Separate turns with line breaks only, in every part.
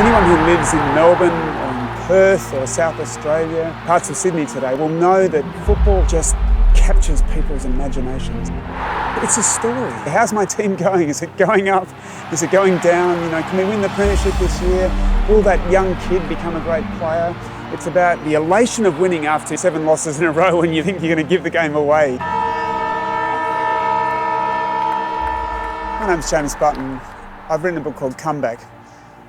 Anyone who lives in Melbourne or in Perth or South Australia, parts of Sydney today, will know that football just captures people's imaginations. It's a story. How's my team going? Is it going up? Is it going down? Can we win the premiership this year? Will that young kid become a great player? It's about the elation of winning after 7 losses in a row when you think you're going to give the game away. My name's James Button. I've written a book called Comeback.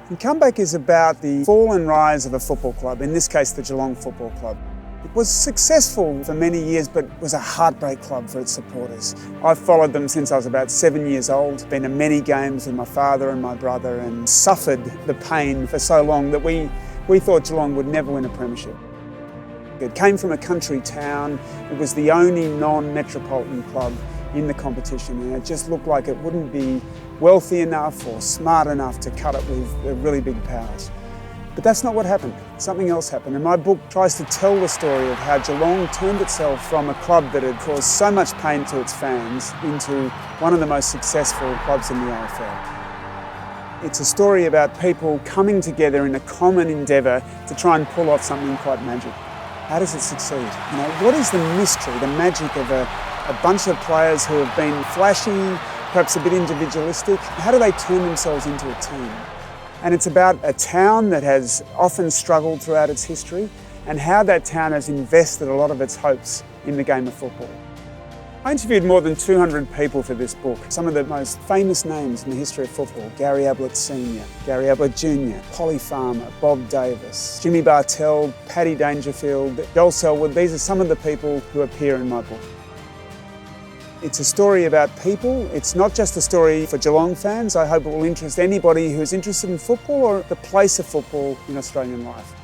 And Comeback is about the fall and rise of a football club, in this case the Geelong Football Club. It was successful for many years, but was a heartbreak club for its supporters. I've followed them since I was about 7 years old, been to many games with my father and my brother, and suffered the pain for so long that we thought Geelong would never win a premiership. It came from a country town. It was the only non-metropolitan club in the competition, and it just looked like it wouldn't be wealthy enough or smart enough to cut it with the really big powers. But that's not what happened. Something else happened, and my book tries to tell the story of how Geelong turned itself from a club that had caused so much pain to its fans into one of the most successful clubs in the AFL. It's a story about people coming together in a common endeavour to try and pull off something quite magic. How does it succeed? What is the mystery, the magic of a bunch of players who have been flashy, perhaps a bit individualistic? How do they turn themselves into a team? And it's about a town that has often struggled throughout its history and how that town has invested a lot of its hopes in the game of football. I interviewed more than 200 people for this book. Some of the most famous names in the history of football: Gary Ablett Sr., Gary Ablett Jr., Polly Farmer, Bob Davis, Jimmy Bartell, Paddy Dangerfield, Joel Selwood. These are some of the people who appear in my book. It's a story about people. It's not just a story for Geelong fans. I hope it will interest anybody who's interested in football or the place of football in Australian life.